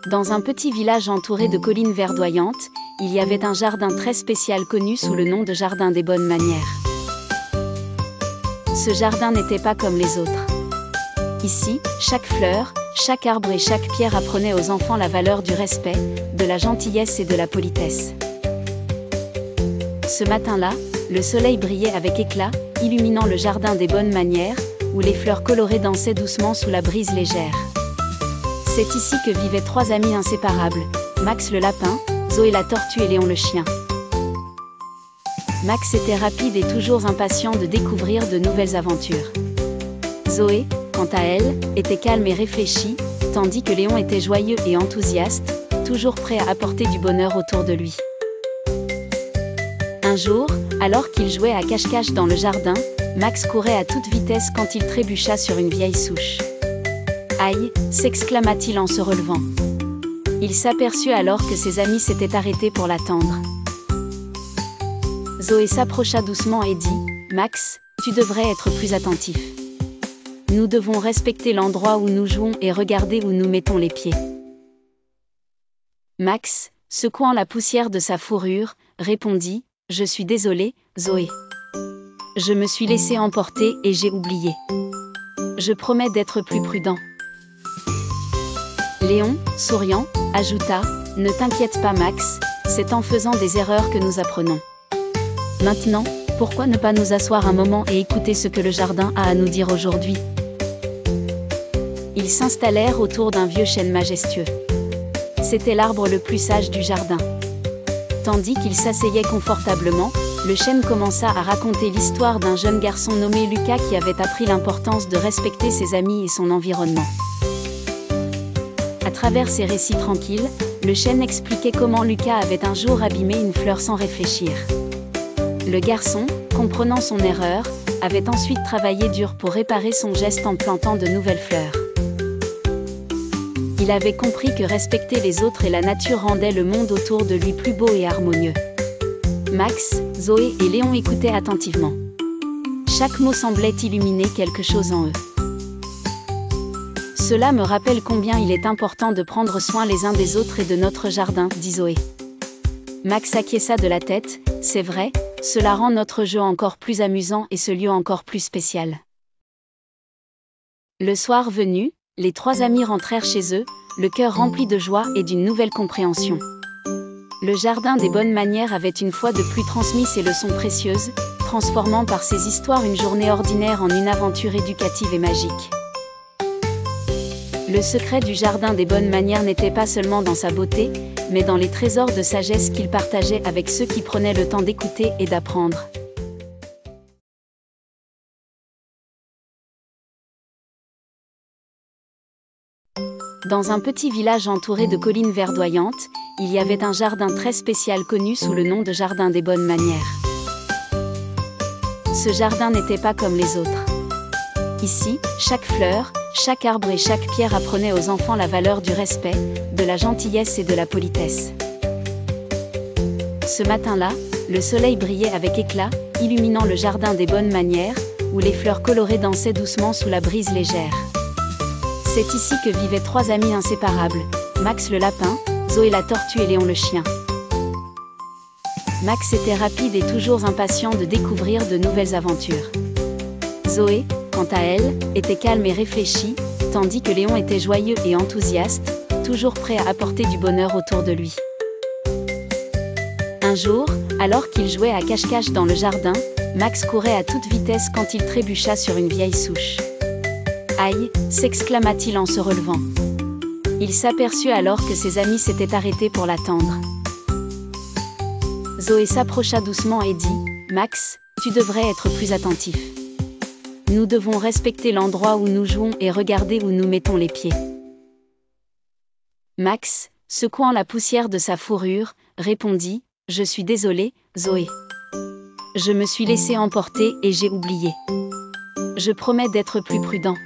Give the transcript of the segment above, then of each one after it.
Dans un petit village entouré de collines verdoyantes, il y avait un jardin très spécial connu sous le nom de jardin des bonnes manières. Ce jardin n'était pas comme les autres. Ici, chaque fleur, chaque arbre et chaque pierre apprenait aux enfants la valeur du respect, de la gentillesse et de la politesse. Ce matin-là, le soleil brillait avec éclat, illuminant le jardin des bonnes manières, où les fleurs colorées dansaient doucement sous la brise légère. C'est ici que vivaient trois amis inséparables, Max le lapin, Zoé la tortue et Léon le chien. Max était rapide et toujours impatient de découvrir de nouvelles aventures. Zoé, quant à elle, était calme et réfléchie, tandis que Léon était joyeux et enthousiaste, toujours prêt à apporter du bonheur autour de lui. Un jour, alors qu'il jouait à cache-cache dans le jardin, Max courait à toute vitesse quand il trébucha sur une vieille souche. « Aïe !» s'exclama-t-il en se relevant. Il s'aperçut alors que ses amis s'étaient arrêtés pour l'attendre. Zoé s'approcha doucement et dit « Max, tu devrais être plus attentif. Nous devons respecter l'endroit où nous jouons et regarder où nous mettons les pieds. » Max, secouant la poussière de sa fourrure, répondit « Je suis désolé, Zoé. Je me suis laissé emporter et j'ai oublié. Je promets d'être plus prudent. » Léon, souriant, ajouta « Ne t'inquiète pas Max, c'est en faisant des erreurs que nous apprenons. Maintenant, pourquoi ne pas nous asseoir un moment et écouter ce que le jardin a à nous dire aujourd'hui ?» Ils s'installèrent autour d'un vieux chêne majestueux. C'était l'arbre le plus sage du jardin. Tandis qu'ils s'asseyaient confortablement, le chêne commença à raconter l'histoire d'un jeune garçon nommé Lucas qui avait appris l'importance de respecter ses amis et son environnement. À travers ces récits tranquilles, le chêne expliquait comment Lucas avait un jour abîmé une fleur sans réfléchir. Le garçon, comprenant son erreur, avait ensuite travaillé dur pour réparer son geste en plantant de nouvelles fleurs. Il avait compris que respecter les autres et la nature rendait le monde autour de lui plus beau et harmonieux. Max, Zoé et Léon écoutaient attentivement. Chaque mot semblait illuminer quelque chose en eux. « Cela me rappelle combien il est important de prendre soin les uns des autres et de notre jardin, » dit Zoé. Max acquiesça de la tête, « C'est vrai, cela rend notre jeu encore plus amusant et ce lieu encore plus spécial. » Le soir venu, les trois amis rentrèrent chez eux, le cœur rempli de joie et d'une nouvelle compréhension. Le jardin des bonnes manières avait une fois de plus transmis ses leçons précieuses, transformant par ses histoires une journée ordinaire en une aventure éducative et magique. Le secret du jardin des bonnes manières n'était pas seulement dans sa beauté, mais dans les trésors de sagesse qu'il partageait avec ceux qui prenaient le temps d'écouter et d'apprendre. Dans un petit village entouré de collines verdoyantes, il y avait un jardin très spécial connu sous le nom de jardin des bonnes manières. Ce jardin n'était pas comme les autres. Ici, chaque fleur, chaque arbre et chaque pierre apprenait aux enfants la valeur du respect, de la gentillesse et de la politesse. Ce matin-là, le soleil brillait avec éclat, illuminant le jardin des bonnes manières, où les fleurs colorées dansaient doucement sous la brise légère. C'est ici que vivaient trois amis inséparables, Max le lapin, Zoé la tortue et Léon le chien. Max était rapide et toujours impatient de découvrir de nouvelles aventures. Zoé, quant à elle, était calme et réfléchie, tandis que Léon était joyeux et enthousiaste, toujours prêt à apporter du bonheur autour de lui. Un jour, alors qu'il jouait à cache-cache dans le jardin, Max courait à toute vitesse quand il trébucha sur une vieille souche. « Aïe !» s'exclama-t-il en se relevant. Il s'aperçut alors que ses amis s'étaient arrêtés pour l'attendre. Zoé s'approcha doucement et dit « Max, tu devrais être plus attentif. Nous devons respecter l'endroit où nous jouons et regarder où nous mettons les pieds. » Max, secouant la poussière de sa fourrure, répondit « Je suis désolé, Zoé. Je me suis laissé emporter et j'ai oublié. Je promets d'être plus prudent. »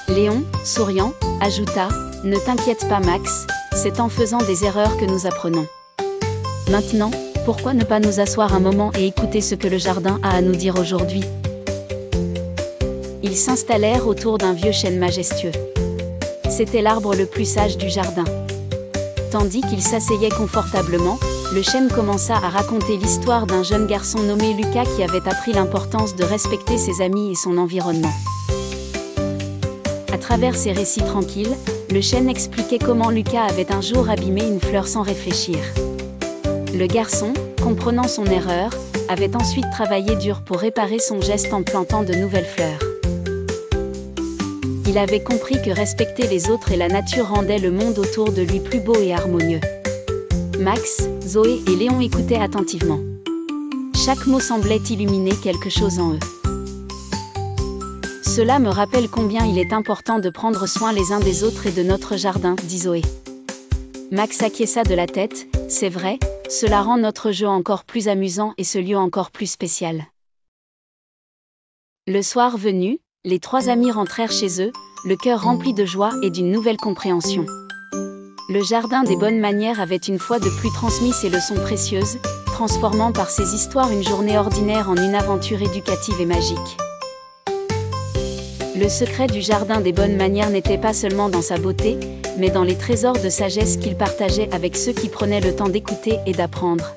Léon, souriant, ajouta « Ne t'inquiète pas Max, c'est en faisant des erreurs que nous apprenons. Maintenant, pourquoi ne pas nous asseoir un moment et écouter ce que le jardin a à nous dire aujourd'hui ?» Ils s'installèrent autour d'un vieux chêne majestueux. C'était l'arbre le plus sage du jardin. Tandis qu'il s'asseyait confortablement, le chêne commença à raconter l'histoire d'un jeune garçon nommé Lucas qui avait appris l'importance de respecter ses amis et son environnement. À travers ses récits tranquilles, le chêne expliquait comment Lucas avait un jour abîmé une fleur sans réfléchir. Le garçon, comprenant son erreur, avait ensuite travaillé dur pour réparer son geste en plantant de nouvelles fleurs. Il avait compris que respecter les autres et la nature rendait le monde autour de lui plus beau et harmonieux. Max, Zoé et Léon écoutaient attentivement. Chaque mot semblait illuminer quelque chose en eux. Cela me rappelle combien il est important de prendre soin les uns des autres et de notre jardin, dit Zoé. Max acquiesça de la tête, c'est vrai, cela rend notre jeu encore plus amusant et ce lieu encore plus spécial. Le soir venu, les trois amis rentrèrent chez eux, le cœur rempli de joie et d'une nouvelle compréhension. Le jardin des bonnes manières avait une fois de plus transmis ses leçons précieuses, transformant par ses histoires une journée ordinaire en une aventure éducative et magique. Le secret du jardin des bonnes manières n'était pas seulement dans sa beauté, mais dans les trésors de sagesse qu'il partageait avec ceux qui prenaient le temps d'écouter et d'apprendre.